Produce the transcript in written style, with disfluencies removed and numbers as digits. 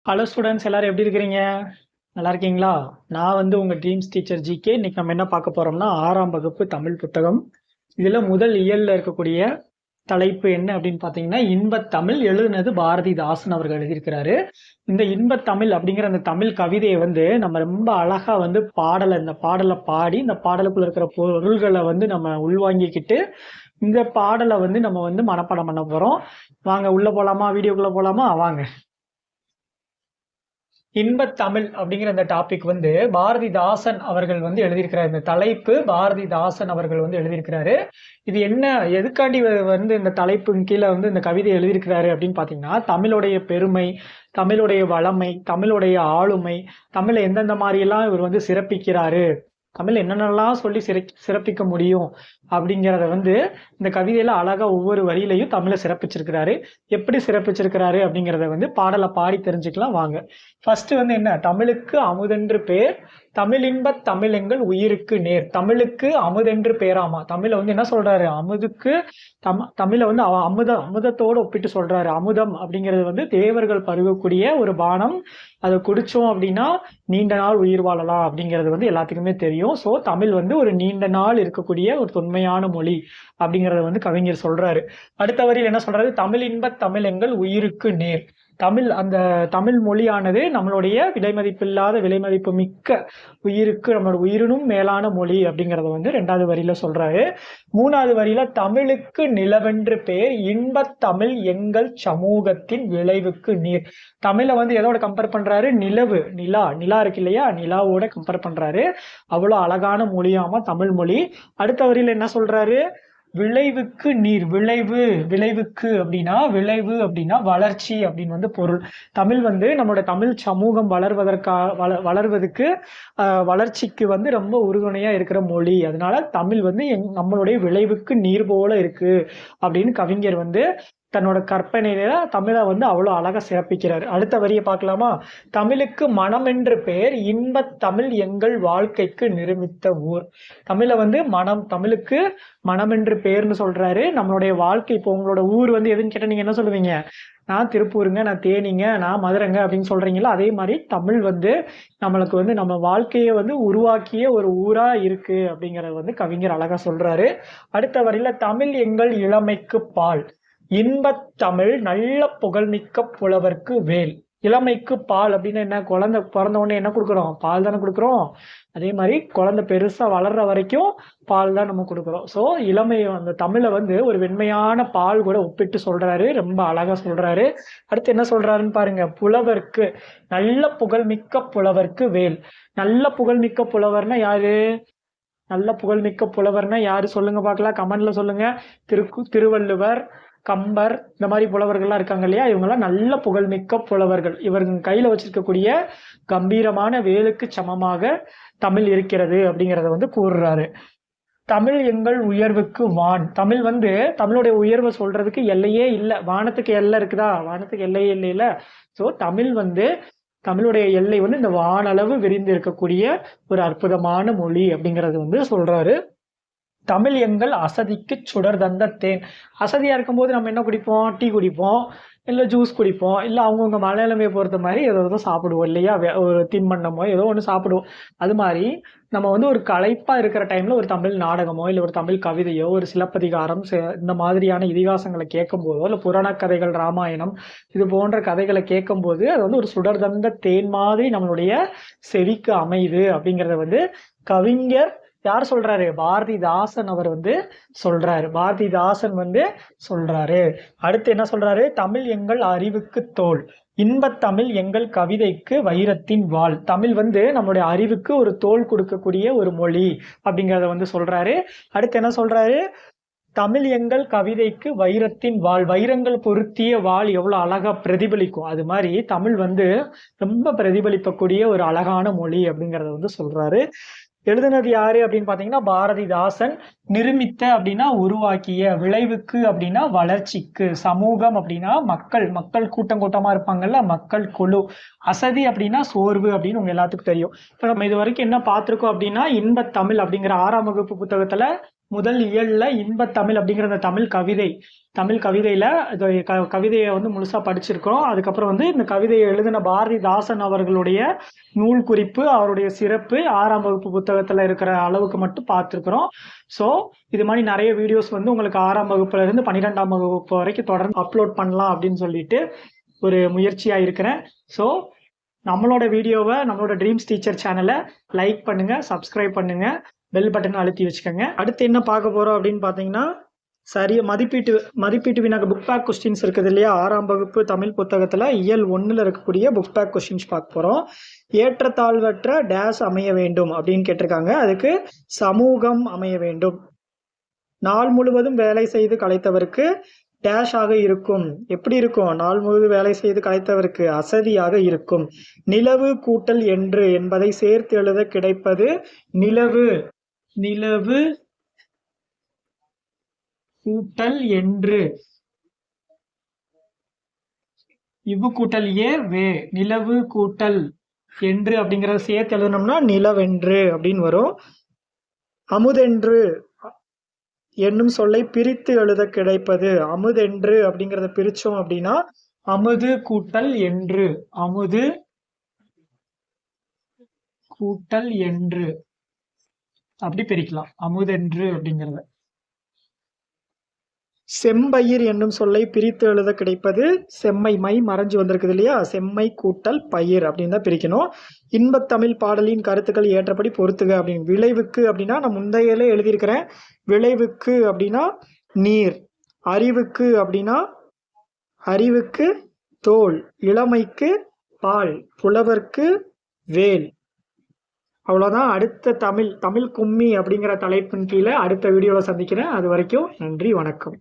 Hello students, எல்லாரும் எப்படி இருக்கிறீங்க? நல்லா இருக்கீங்களா? நான் உங்க ட்ரீம்ஸ் டீச்சர் ஜிகே. இன்னைக்கு நம்ம என்ன பார்க்க போறோம்னா, 6ஆம் வகுப்பு தமிழ் புத்தகம். இதுல முதல் இயல்ல இருக்கக்கூடிய தலைப்பு என்ன அப்படின்னு பார்த்தீங்கன்னா, இன்பத்தமிழ். எழுதுனது பாரதிதாசன் அவர்கள் எழுதியிருக்கிறாரு. இந்த இன்பத்தமிழ் அப்படிங்கிற அந்த தமிழ் கவிதையை நம்ம ரொம்ப அழகா இந்த பாடலை பாடி, இந்த பாடலுக்குள்ள இருக்கிற பொருள்களை நம்ம உள்வாங்கிக்கிட்டு, இந்த பாடலை நம்ம மனப்பாடம் பண்ண போறோம். வாங்க உள்ள போலாமா? வீடியோக்குள்ள போலாமா? வாங்க. இன்பத்தமிழ் அப்படிங்கிற இந்த டாபிக் பாரதிதாசன் அவர்கள் எழுதியிருக்கிறார். இந்த தலைப்பு பாரதிதாசன் அவர்கள் எழுதியிருக்கிறாரு. இது என்ன, எதுக்காண்டி இந்த தலைப்பின் கீழே இந்த கவிதை எழுதியிருக்கிறாரு அப்படின்னு பார்த்தீங்கன்னா, தமிழுடைய பெருமை, தமிழுடைய வளமை, தமிழுடைய ஆளுமை, தமிழை எந்தெந்த மாதிரி எல்லாம் இவர் சிறப்பிக்கிறாரு, தமிழ் என்னென்னலாம் சொல்லி சிறப்பிக்க முடியும் அப்படிங்கிறத இந்த கவிதையில அழகா ஒவ்வொரு வரியிலையும் தமிழை சிறப்பிச்சிருக்கிறாரு. எப்படி சிறப்பிச்சிருக்கிறாரு அப்படிங்கிறத பாடலை பாடி தெரிஞ்சுக்கலாம் வாங்க. ஃபர்ஸ்ட் என்ன, தமிழுக்கு அமுதென்று பேர், தமிழின்பத் தமிழெங்கள் உயிருக்கு நேர். தமிழுக்கு அமுதென்று பேராமா. தமிழை என்ன சொல்றாரு, அமுதுக்கு தமிழை அமுதத்தோடு ஒப்பிட்டு சொல்றாரு. அமுதம் அப்படிங்கிறது தேவர்கள் பருகக்கூடிய ஒரு பானம். அதை குடிச்சோம் அப்படின்னா நீண்ட நாள் உயிர் வாழலாம் அப்படிங்கிறது எல்லாத்துக்குமே தெரியும். ஸோ தமிழ் ஒரு நீண்ட நாள் இருக்கக்கூடிய ஒரு தொன்மையான மொழி அப்படிங்கிறத கவிஞர் சொல்றாரு. அடுத்த வரியில் என்ன சொல்றாரு, தமிழ் இன்பத் தமிழ் எங்கள் உயிருக்கு நேர். அந்த தமிழ் மொழியானது நம்மளுடைய விலைமதிப்பு மிக்க உயிருக்கு, நம்மளோட உயிரினும் மேலான மொழி அப்படிங்கிறத 2வது வரியில சொல்றாரு. 3வது வரியில தமிழுக்கு நிலவென்று பேர், இன்பத் தமிழ் எங்கள் சமூகத்தின் விளைவுக்கு நீர். தமிழை எதோட கம்பேர் பண்றாரு, நிலா இருக்கு இல்லையா, நிலாவோட கம்பேர் பண்றாரு. அவ்வளவு அழகான மொழியாமா தமிழ் மொழி. அடுத்த வரியில என்ன சொல்றாரு, விளைவுக்கு நீர். விளைவுக்கு அப்படின்னா, விளைவு அப்படின்னா வளர்ச்சி அப்படின்னு பொருள். தமிழ் நம்மளோட தமிழ் சமூகம் வளர்வதற்கு வளர்ச்சிக்கு ரொம்ப உறுதுணையா இருக்கிற மொழி. அதனால தமிழ் நம்மளுடைய விளைவுக்கு நீர் போல இருக்கு அப்படின்னு கவிஞர் தன்னோட கற்பனையில தமிழை அவ்வளவு அழகா சிறப்பிக்கிறார். அடுத்த வரியை பார்க்கலாமா, தமிழுக்கு மனம் என்று பெயர், இன்பத் தமிழ் எங்கள் வாழ்க்கைக்கு நிருமித்த ஊர். தமிழை தமிழுக்கு மனம் என்று பெயர்னு சொல்றாரு. நம்மளுடைய வாழ்க்கை, இப்போ உங்களோட ஊர் எதுன்னு கேட்டா நீங்க என்ன சொல்லுவீங்க, நான் திருப்பூருங்க, நான் தேனிங்க, நான் மதுரைங்க அப்படின்னு சொல்றீங்களா. அதே மாதிரி தமிழ் நம்மளுக்கு நம்ம வாழ்க்கையை உருவாக்கிய ஒரு ஊரா இருக்கு அப்படிங்கறத கவிஞர் அழகா சொல்றாரு. அடுத்த வரியில தமிழ் எங்கள் இளமைக்கு பால், இன்பத் தமிழ் நல்ல புகழ்மிக்க புலவர்க்கு வேல். இளமைக்கு பால் அப்படின்னா என்ன, குழந்தை பிறந்த உடனே என்ன கொடுக்குறோம், பால் தானே கொடுக்குறோம். அதே மாதிரி குழந்தை பெருசா வளர்ற வரைக்கும் பால் தான் நம்ம கொடுக்குறோம். ஸோ இளமை அந்த தமிழை ஒரு வெண்மையான பால் கூட ஒப்பிட்டு சொல்றாரு, ரொம்ப அழகா சொல்றாரு. அடுத்து என்ன சொல்றாருன்னு பாருங்க, புலவர்க்கு நல்ல புகழ்மிக்க புலவர்க்கு வேல். நல்ல புகழ்மிக்க புலவர்னா யாரு, நல்ல புகழ்மிக்க புலவர்னா யாரு சொல்லுங்க பார்க்கலாம், கமெண்ட்ல சொல்லுங்க. திருவள்ளுவர், கம்பர், இந்த மாதிரி புலவர்கள்லாம் இருக்காங்க இல்லையா, இவங்கெல்லாம் நல்ல புகழ்மிக்க புலவர்கள். இவர்கள் கையில வச்சிருக்கக்கூடிய கம்பீரமான வேலுக்கு சமமாக தமிழ் இருக்கிறது அப்படிங்கிறத கூறுறாரு. தமிழ் எங்கள் உயர்வுக்கு வான். தமிழ் தமிழுடைய உயர்வை சொல்றதுக்கு எல்லையே இல்லை. வானத்துக்கு எல்லை இருக்குதா, வானத்துக்கு எல்லையே இல்லையில. ஸோ தமிழ் தமிழுடைய எல்லை இந்த வானளவு விரிந்து இருக்கக்கூடிய ஒரு அற்புதமான மொழி அப்படிங்கறது சொல்றாரு. தமிழ் எங்கள் அசதிக்கு சுடர் தந்த தேன். அசதியா இருக்கும்போது நம்ம என்ன குடிப்போம், டீ குடிப்போம், இல்லை ஜூஸ் குடிப்போம், இல்லை அவங்கவுங்க மனநிலைமையை பொறுத்த மாதிரி ஏதோ சாப்பிடுவோம் இல்லையா, ஒரு தின்பண்டமோ ஏதோ ஒன்று சாப்பிடுவோம். அது மாதிரி நம்ம ஒரு களைப்பா இருக்கிற டைம்ல ஒரு தமிழ் நாடகமோ இல்லை ஒரு தமிழ் கவிதையோ ஒரு சிலப்பதிகாரம் இந்த மாதிரியான இதிகாசங்களை கேட்கும் போதோ இல்லை புராண கதைகள், ராமாயணம் இது போன்ற கதைகளை கேட்கும் போது அது ஒரு சுடர் தந்த தேன் மாதிரி நம்மளுடைய செவிக்கு அமைது அப்படிங்கிறத கவிஞர் யார் சொல்றாரு, பாரதிதாசன் அவர் சொல்றாரு. பாரதிதாசன் சொல்றாரு. அடுத்து என்ன சொல்றாரு, தமிழ் எங்கள் அறிவுக்கு தோல், இன்பத் தமிழ் எங்கள் கவிதைக்கு வைரத்தின் வாள். தமிழ் நம்மளுடைய அறிவுக்கு ஒரு தோல் கொடுக்கக்கூடிய ஒரு மொழி அப்படிங்கிறத சொல்றாரு. அடுத்து என்ன சொல்றாரு, தமிழ் எங்கள் கவிதைக்கு வைரத்தின் வாள். வைரங்கள் பொருத்திய வாள் எவ்வளவு அழகா பிரதிபலிக்கும், அது மாதிரி தமிழ் ரொம்ப பிரதிபலிக்கக்கூடிய ஒரு அழகான மொழி அப்படிங்கிறத சொல்றாரு. எழுதுனது யாரு அப்படின்னு பாத்தீங்கன்னா பாரதிதாசன். நிருமித்த அப்படின்னா உருவாக்கிய, விளைவுக்கு அப்படின்னா வளர்ச்சிக்கு, சமூகம் அப்படின்னா மக்கள் கூட்டம் கூட்டமா இருப்பாங்கல்ல, மக்கள் குழு, அசதி அப்படின்னா சோர்வு அப்படின்னு உங்க எல்லாத்துக்கும் தெரியும். இப்ப நம்ம இது வரைக்கும் என்ன பார்த்திருக்கோம் அப்படின்னா, இன்பத் தமிழ் அப்படிங்கிற 6ஆம் வகுப்பு புத்தகத்துல முதல் இயல்ல இன்பத்தமிழ் அப்படிங்கிற அந்த தமிழ் கவிதையில கவிதையை வந்து முழுசா படிச்சிருக்கிறோம். அதுக்கப்புறம் வந்து இந்த கவிதையை எழுதின பாரதிதாசன் அவர்களுடைய நூல் குறிப்பு, அவருடைய சிறப்பு 6ஆம் வகுப்பு புத்தகத்துல இருக்கிற அளவுக்கு மட்டும் பார்த்துருக்குறோம். ஸோ இது மாதிரி நிறைய வீடியோஸ் வந்து உங்களுக்கு 6ஆம் வகுப்புல இருந்து 12ஆம் வகுப்பு வரைக்கும் தொடர்ந்து அப்லோட் பண்ணலாம் அப்படின்னு சொல்லிட்டு ஒரு முயற்சியா இருக்கிறேன். ஸோ நம்மளோட வீடியோவை, நம்மளோட ட்ரீம்ஸ் டீச்சர் சேனலை லைக் பண்ணுங்க, சப்ஸ்கிரைப் பண்ணுங்க, பெல் பட்டன் அழுத்தி வச்சுக்கோங்க. அடுத்து என்ன பார்க்க போறோம் அப்படின்னு பார்த்தீங்கன்னா, மதிப்பீட்டு வினாக்கு புக் பேக் கொஸ்டின்ஸ் இருக்குது இல்லையா? 6ஆம் வகுப்பு தமிழ் புத்தகத்தில் இயல் 1ல் இருக்கக்கூடிய புக் பேக் கொஸ்டின்ஸ் பார்க்க போகிறோம். ஏற்றத்தாழ்வற்ற டேஸ் அமைய வேண்டும் அப்படின்னு கேட்டிருக்காங்க. அதுக்கு சமூகம் அமைய வேண்டும். நாள் முழுவதும் வேலை செய்து களைத்தவருக்கு டேஷ் ஆக இருக்கும். எப்படி இருக்கும்? நாள் முழுவதும் வேலை செய்து களைத்தவருக்கு அசதியாக இருக்கும். நிலவு கூட்டல் என்று என்பதை சேர்த்து எழுத கிடைப்பது நிலவு கூட்டல் என்று. இவ்வு கூட்டல் ஏ வே. நிலவு கூட்டல் என்று அப்படிங்கறத சேர்த்து எழுதணும்னா நிலவென்று அப்படின்னு வரும். அமுதென்று என்னும் சொல்லை பிரித்து எழுத கிடைப்பது. அமுதென்று அப்படிங்கறத பிரிச்சோம் அப்படின்னா அமுது கூட்டல் என்று. அமுது கூட்டல் என்று அப்படி பிரிக்கலாம் அமுதென்று அப்படிங்கறத. செம்பயிர் என்னும் சொல்லை பிரித்து எழுத கிடைப்பது செம்மை. மை மறைஞ்சு வந்திருக்குது இல்லையா? செம்மை கூட்டல் பயிர் அப்படின்னு தான் பிரிக்கணும். இன்பத்தமிழ் பாடலின் கருத்துக்கள் ஏற்றபடி பொறுத்துக அப்படின்னு. விளைவுக்கு அப்படின்னா நான் முந்தையில எழுதியிருக்கிறேன். விளைவுக்கு அப்படின்னா நீர். அறிவுக்கு அப்படின்னா அறிவுக்கு தோல். இளமைக்கு பால். புலவர்க்கு வேல். அவ்வளோதான். அடுத்த தமிழ் கும்மி அப்படிங்கிற தலைப்பின் கீழே அடுத்த வீடியோவில் சந்திக்கிறேன். அது வரைக்கும் நன்றி, வணக்கம்.